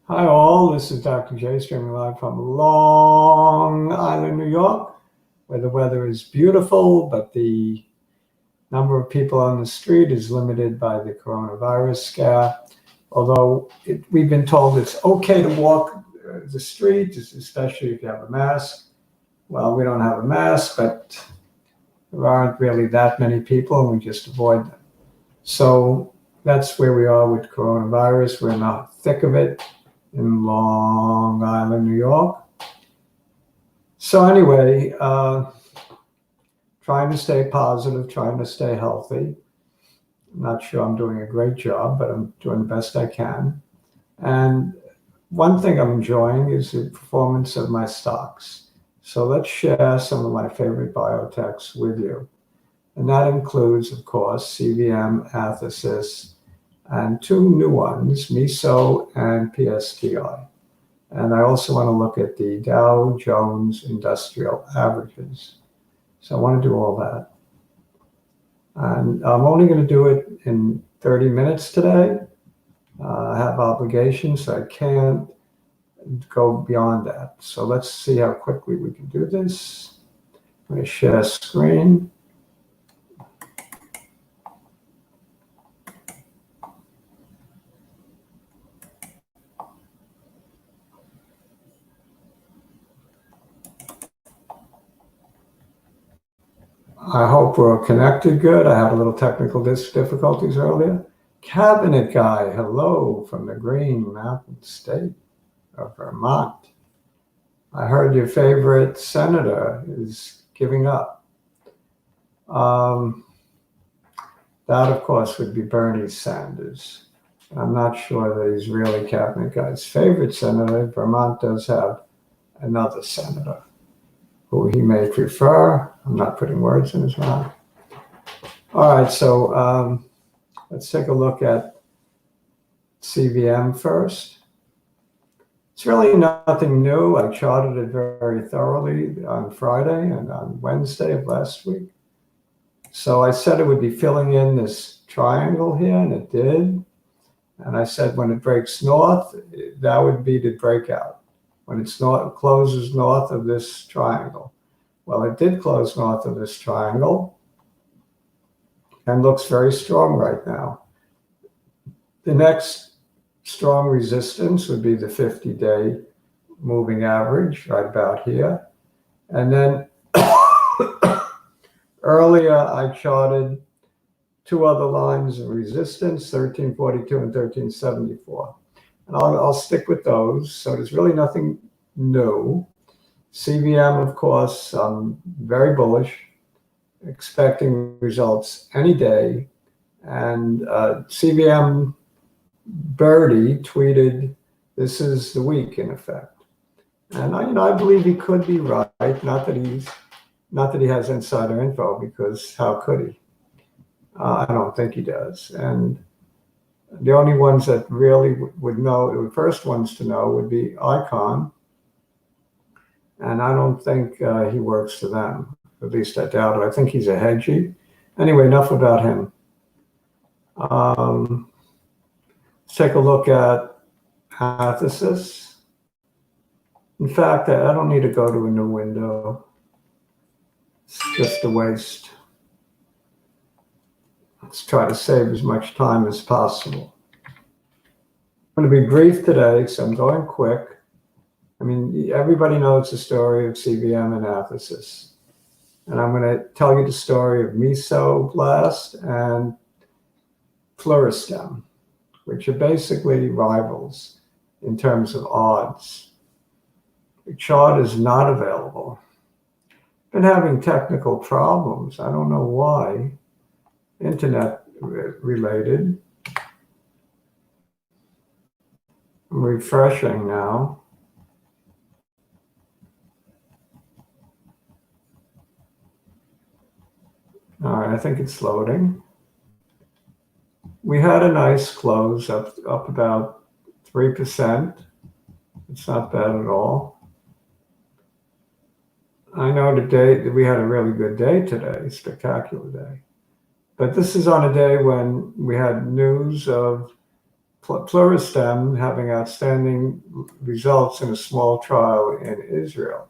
Hi all, this is Dr. J streaming live from Long Island, New York, where the weather is beautiful, but the number of people on the street is limited by the coronavirus scare. Although we've been told it's okay to walk the street, especially if you have a mask. Well, we don't have a mask, but there aren't really that many people, and we just avoid them. So that's where we are with coronavirus. We're in the thick of it in Long Island, New York. So anyway, trying to stay positive, trying to stay healthy. I'm not sure I'm doing a great job, but I'm doing the best I can. And one thing I'm enjoying is the performance of my stocks. So let's share some of my favorite biotechs with you. And that includes, of course, CVM, athx, and two new ones, Meso and PSTI. And I also want to look at the Dow Jones industrial averages. So I want to do all that. And I'm only going to do it in 30 minutes today. I have obligations, so I can't go beyond that. So let's see how quickly we can do this. I'm going to share screen. I hope we're connected good. I had a little technical difficulties earlier. Cabinet guy, hello from the Green Mountain State of Vermont. I heard your favorite senator is giving up. That, of course, would be Bernie Sanders. I'm not sure that he's really cabinet guy's favorite senator. Vermont does have another senator who he may prefer. I'm not putting words in his mouth. All right, so let's take a look at CVM first. It's really nothing new. I charted it very thoroughly on Friday and on Wednesday of last week. So I said it would be filling in this triangle here, and it did. And I said when it breaks north, that would be the breakout. When it closes north of this triangle. Well, it did close north of this triangle and looks very strong right now. The next strong resistance would be the 50-day moving average right about here. And then earlier I charted two other lines of resistance, 1342 and 1374. And I'll stick with those. So there's really nothing new. CVM, of course, I'm very bullish, expecting results any day. And CVM Birdie tweeted, "This is the week," in effect. And I believe he could be right. Not that he has insider info, because how could he? I don't think he does. And the only ones that really would know, the first ones to know, would be Icon. And I don't think he works for them. At least I doubt it. I think he's a hedgie. Anyway, enough about him. Let's take a look at athx. In fact, I don't need to go to a new window. It's just a waste. Let's try to save as much time as possible. I'm going to be brief today, so I'm going quick. I mean, everybody knows the story of CVM and athx. And I'm going to tell you the story of Mesoblast and Fluorestem, which are basically rivals in terms of odds. The chart is not available. Been having technical problems. I don't know why. Internet related. I'm refreshing now. All right, I think it's loading. We had a nice close up about 3%. It's not bad at all. I know today we had a really good day today, spectacular day. But this is on a day when we had news of Pluristem having outstanding results in a small trial in Israel.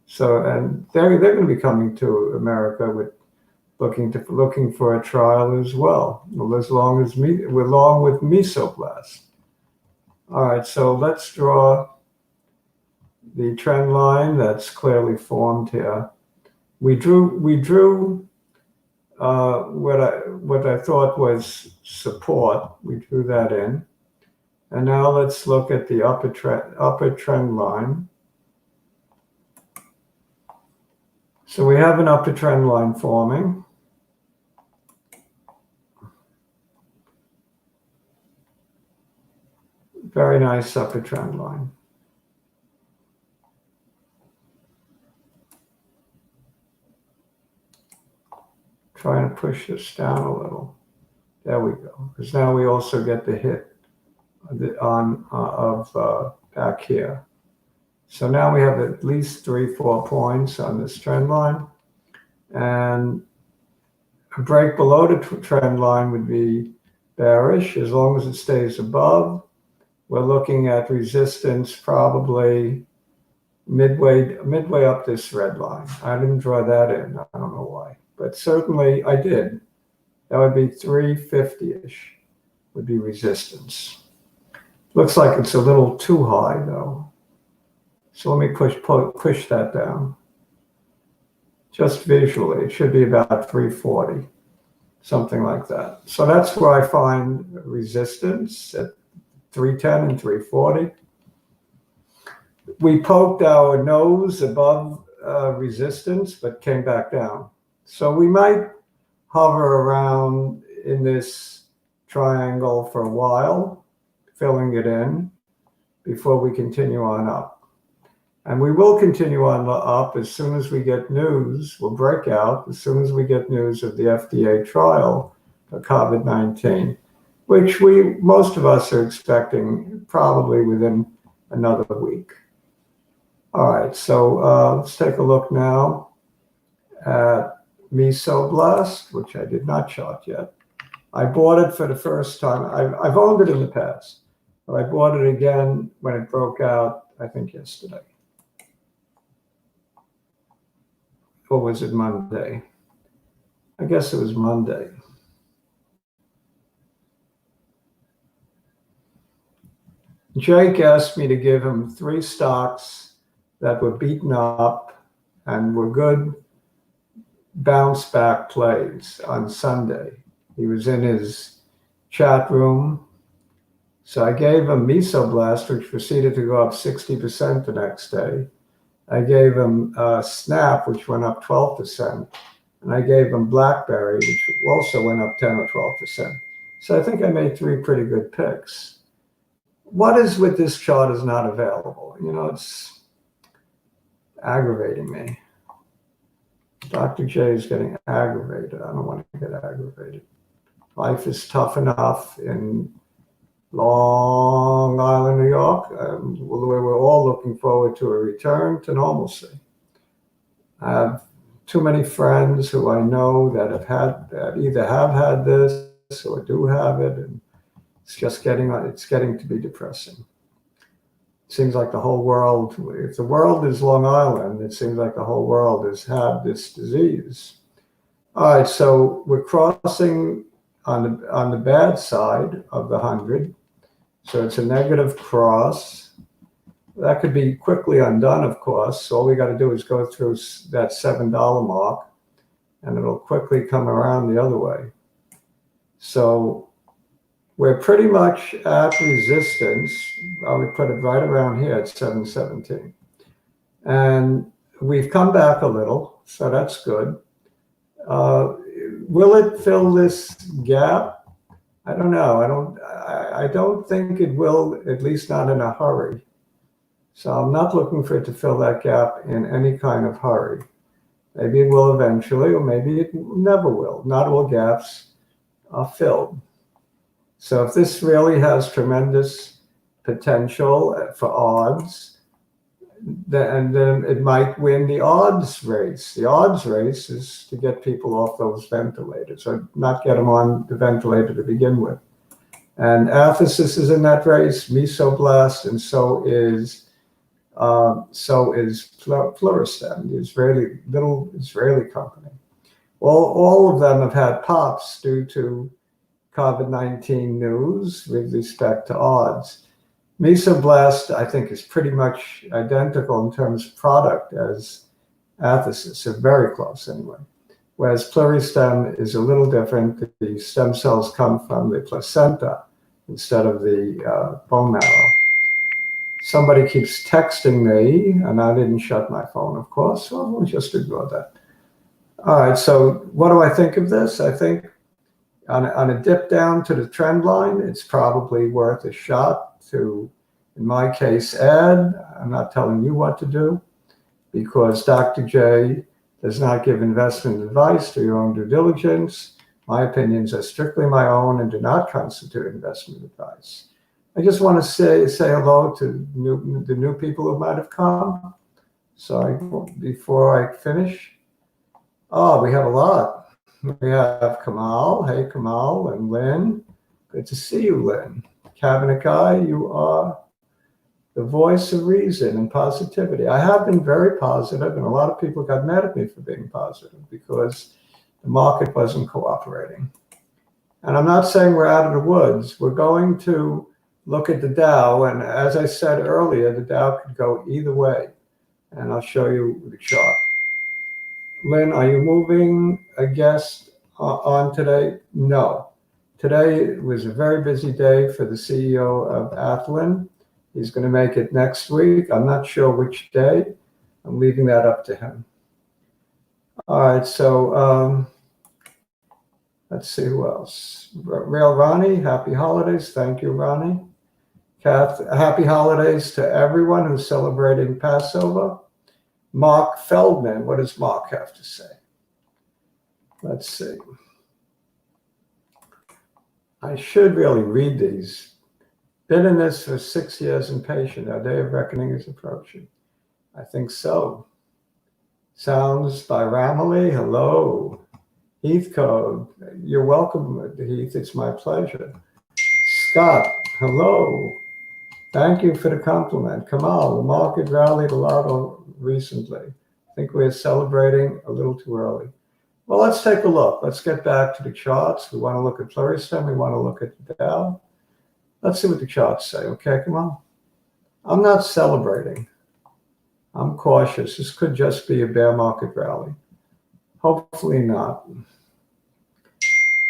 So, and they're going to be coming to America with looking for a trial as well, along with mesoblast. All right, so let's draw the trend line that's clearly formed here. We drew what I thought was support. We drew that in, and now let's look at the upper trend line. So we have an upper trend line forming. Very nice upper trend line. Trying to push this down a little. There we go. Because now we also get the hit back here. So now we have at least 3-4 points on this trend line. And a break below the trend line would be bearish. As long as it stays above, we're looking at resistance probably midway up this red line. I didn't draw that in. I don't know why. But certainly I did. That would be 350-ish would be resistance. Looks like it's a little too high though. So let me push that down. Just visually, it should be about 340, something like that. So that's where I find resistance at 310 and 340. We poked our nose above resistance, but came back down. So we might hover around in this triangle for a while, filling it in before we continue on up. And we will continue on up as soon as we get news. We'll break out as soon as we get news of the FDA trial for COVID-19, which most of us are expecting probably within another week. All right, so let's take a look now at Mesoblast, which I did not chart yet. I bought it for the first time. I've owned it in the past, but I bought it again when it broke out, I think yesterday. Or was it Monday? I guess it was Monday. Jake asked me to give him 3 stocks that were beaten up and were good bounce back plays on Sunday. He was in his chat room. So I gave him Mesoblast, which proceeded to go up 60% the next day. I gave him Snap, which went up 12%. And I gave him BlackBerry, which also went up 10 or 12%. So I think I made 3 pretty good picks. What is with this chart is not available? You know, it's aggravating me. Dr. J is getting aggravated. I don't want to get aggravated. Life is tough enough in Long Island, New York, where we're all looking forward to a return to normalcy. I have too many friends who I know that either have had this or do have it, and it's getting to be depressing. It seems like the whole world, if the world is Long Island, it seems like the whole world has had this disease. All right, so we're crossing on the bad side of the 100. So it's a negative cross. That could be quickly undone, of course. So all we got to do is go through that $7 mark, and it'll quickly come around the other way. So we're pretty much at resistance. I would put it right around here at 717. And we've come back a little, so that's good. Will it fill this gap? I don't know. I don't think it will, at least not in a hurry. So I'm not looking for it to fill that gap in any kind of hurry. Maybe it will eventually, or maybe it never will. Not all gaps are filled. So if this really has tremendous potential for odds, then it might win the odds race. The odds race is to get people off those ventilators, or not get them on the ventilator to begin with. And athx is in that race, Mesoblast, and so is Fluorestem, the little Israeli company. All of them have had pops due to COVID-19 news with respect to odds. Mesoblast, I think, is pretty much identical in terms of product as athx, so very close anyway. Whereas Fluorestem is a little different. The stem cells come from the placenta instead of the bone marrow. Somebody keeps texting me, and I didn't shut my phone, of course, so we'll just ignore that. All right, so what do I think of this? I think on a dip down to the trend line, it's probably worth a shot to, in my case, add. I'm not telling you what to do because Dr. J does not give investment advice to your own due diligence. My opinions are strictly my own and do not constitute investment advice. I just want to say hello to the new people who might have come. So before I finish, we have a lot. We have Kamal. Hey, Kamal, and Lynn. Good to see you, Lynn. Cabinet guy, you are the voice of reason and positivity. I have been very positive, and a lot of people got mad at me for being positive because the market wasn't cooperating. And I'm not saying we're out of the woods. We're going to look at the Dow, and as I said earlier, the Dow could go either way. And I'll show you the chart. Lynn, are you moving a guest on today? No. Today was a very busy day for the CEO of Athlon. He's going to make it next week. I'm not sure which day. I'm leaving that up to him. All right, so let's see who else. Real Ronnie, happy holidays. Thank you, Ronnie. Kath, happy holidays to everyone who's celebrating Passover. Mark Feldman, what does Mark have to say? Let's see. I should really read these. Been in this for 6 years and patient. Our day of reckoning is approaching. I think so. Sounds by Ramley. Hello. Heath Code. You're welcome, Heath. It's my pleasure. Scott. Hello. Thank you for the compliment. Kamal, the market rallied a lot recently. I think we're celebrating a little too early. Well, let's take a look. Let's get back to the charts. We want to look at Fluorestem. We want to look at the Dow. Let's see what the charts say. Okay, Kamal? I'm not celebrating. I'm cautious. This could just be a bear market rally. Hopefully not.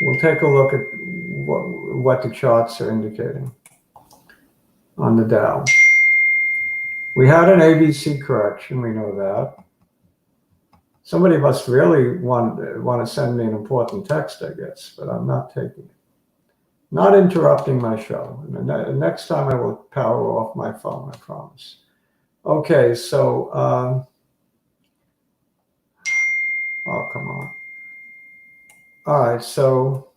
We'll take a look at what the charts are indicating on the Dow. We had an ABC correction, we know that. Somebody must really want to send me an important text, I guess, but I'm not taking it. Not interrupting my show. Next time I will power off my phone, I promise. Okay, so, oh, come on. All right, so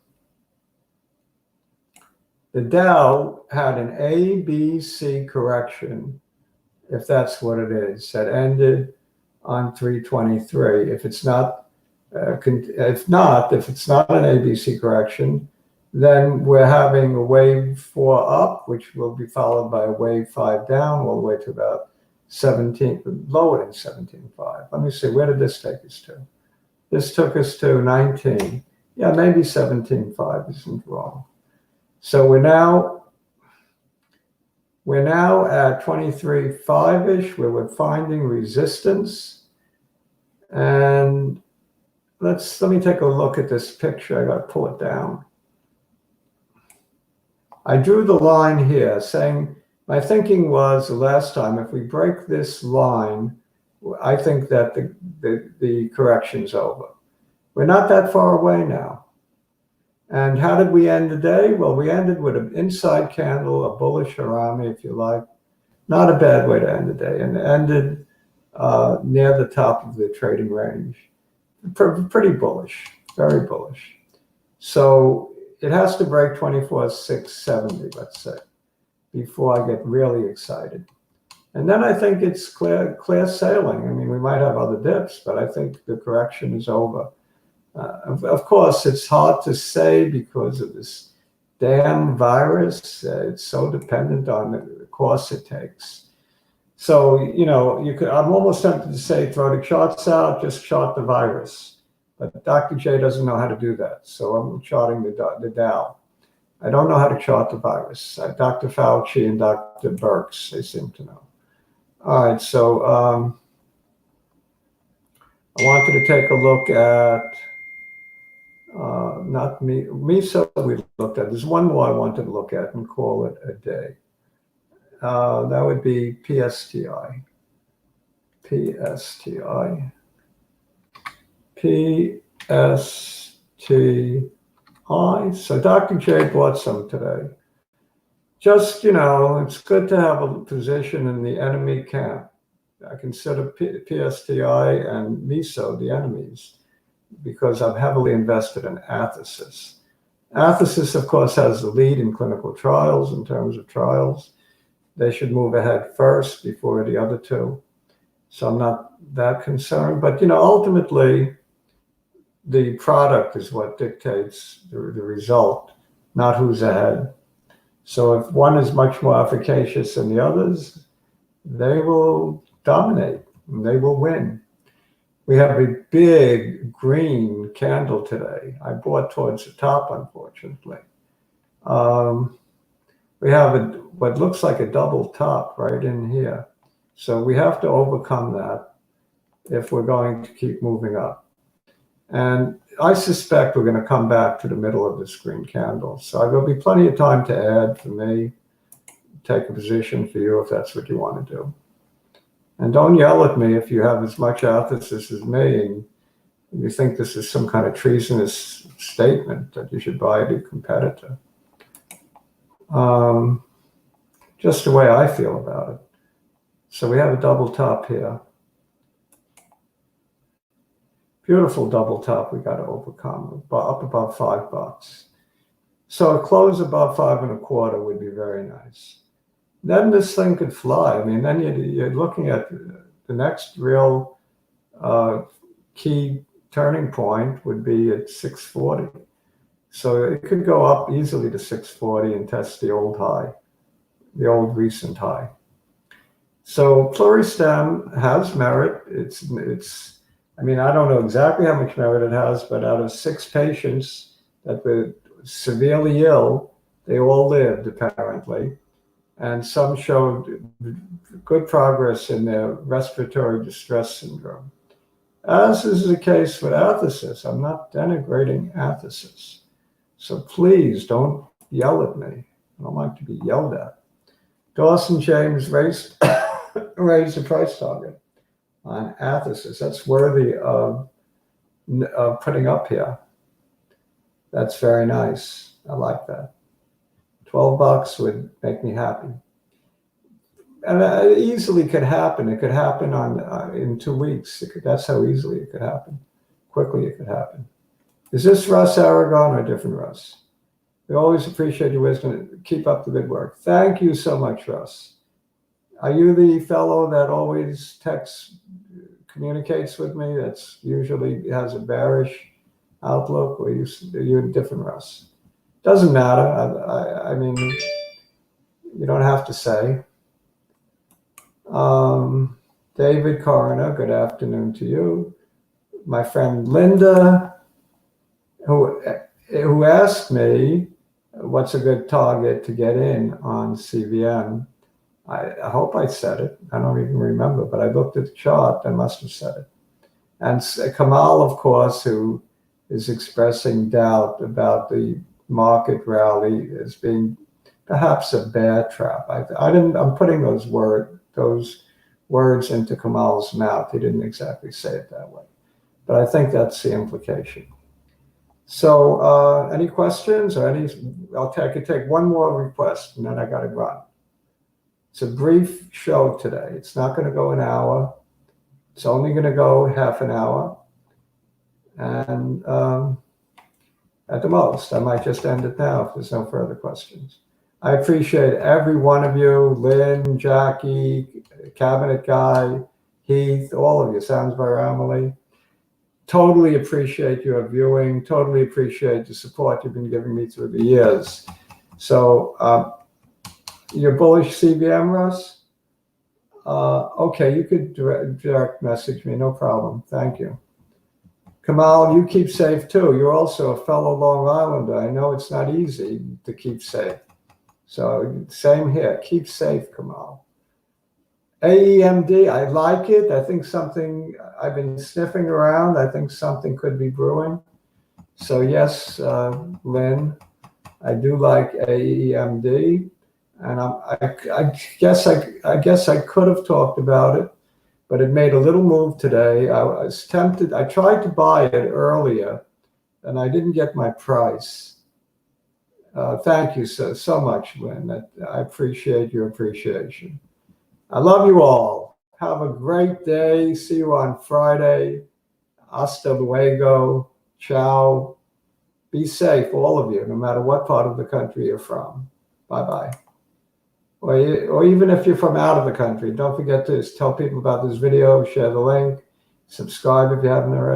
the Dow had an ABC correction, if that's what it is, that ended on 323. If it's not, if it's not an ABC correction, then we're having a wave 4 up, which will be followed by a wave 5 down, all the way to about 17, lower than 17.5. Let me see, where did this take us to? This took us to 19. Yeah, maybe 17.5 isn't wrong. So we're now at 23.5-ish, where we're finding resistance. And let me take a look at this picture. I got to pull it down. I drew the line here saying, my thinking was the last time, if we break this line, I think that the correction's over. We're not that far away now. And how did we end the day? Well, we ended with an inside candle, a bullish harami, if you like. Not a bad way to end the day, and ended near the top of the trading range. Pretty bullish, very bullish. So it has to break 24,670, let's say, before I get really excited. And then I think it's clear sailing. I mean, we might have other dips, but I think the correction is over. Of course, it's hard to say because of this damn virus, it's so dependent on the course it takes. So, I'm almost tempted to say throw the charts out, just chart the virus. But Dr. J doesn't know how to do that. So I'm charting the Dow. I don't know how to chart the virus. Dr. Fauci and Dr. Birx, they seem to know. All right, so I wanted to take a look at, not Meso we looked at. There's one more I wanted to look at and call it a day. That would be PSTI. PSTI. PSTI. So Dr. J bought some today. Just, it's good to have a position in the enemy camp. I consider PSTI and Meso the enemies because I'm heavily invested in athx. Athx, of course, has the lead in clinical trials in terms of trials. They should move ahead first before the other two. So I'm not that concerned. But, ultimately, the product is what dictates the result, not who's ahead. So if one is much more efficacious than the others, they will dominate and they will win. We have a big green candle today. I bought towards the top, unfortunately. We have what looks like a double top right in here. So we have to overcome that if we're going to keep moving up. And I suspect we're going to come back to the middle of this green candle. So there'll be plenty of time to add for me, take a position for you if that's what you want to do. And don't yell at me if you have as much athx as me and you think this is some kind of treasonous statement that you should buy a competitor. Just the way I feel about it. So we have a double top here. Beautiful double top we got to overcome, up above $5. So a close above 5.25 would be very nice. Then this thing could fly. I mean, then you're looking at the next real key turning point would be at 640. So it could go up easily to 640 and test the old high, the old recent high. So Pluristem has merit. I mean, I don't know exactly how much merit it has, but out of 6 patients that were severely ill, they all lived apparently. And some showed good progress in their respiratory distress syndrome. As is the case with athx, I'm not denigrating athx. So please don't yell at me. I don't like to be yelled at. Dawson James raised the price target on athx. That's worthy of putting up here. That's very nice. I like that. $12 would make me happy. And it easily could happen. It could happen in 2 weeks. That's how easily it could happen. Quickly it could happen. Is this Russ Aragon or a different Russ? We always appreciate your wisdom. Keep up the good work. Thank you so much, Russ. Are you the fellow that always communicates with me that's usually has a bearish outlook, or are you a different Russ? Doesn't matter. I mean, you don't have to say. David Coroner, good afternoon to you. My friend Linda, who asked me what's a good target to get in on CVM. I hope I said it. I don't even remember, but I looked at the chart. I must have said it. And Kamal, of course, who is expressing doubt about the market rally as being perhaps a bear trap. I'm putting those words into Kamal's mouth. He didn't exactly say it that way, but I think that's the implication. So any questions or I could take one more request and then I got to run. It's a brief show today. It's not going to go an hour. It's only going to go half an hour. And at the most, I might just end it now if there's no further questions. I appreciate every one of you, Lynn, Jackie, Cabinet Guy, Heath, all of you, Sounds by Emily. Totally appreciate your viewing. Totally appreciate the support you've been giving me through the years. So you're bullish CBM, Russ? Okay, you could direct message me, no problem. Thank you. Kamal, you keep safe too. You're also a fellow Long Islander. I know it's not easy to keep safe. So same here. Keep safe, Kamal. AEMD, I like it. I think something, I've been sniffing around. I think something could be brewing. So yes, Lynn, I do like AEMD. And I guess I could have talked about it, but it made a little move today. I was tempted. I tried to buy it earlier, and I didn't get my price. Thank you so much, Lynn. I appreciate your appreciation. I love you all. Have a great day. See you on Friday. Hasta luego. Ciao. Be safe, all of you, no matter what part of the country you're from. Bye-bye. Or even if you're from out of the country, don't forget to tell people about this video, share the link, subscribe if you haven't already.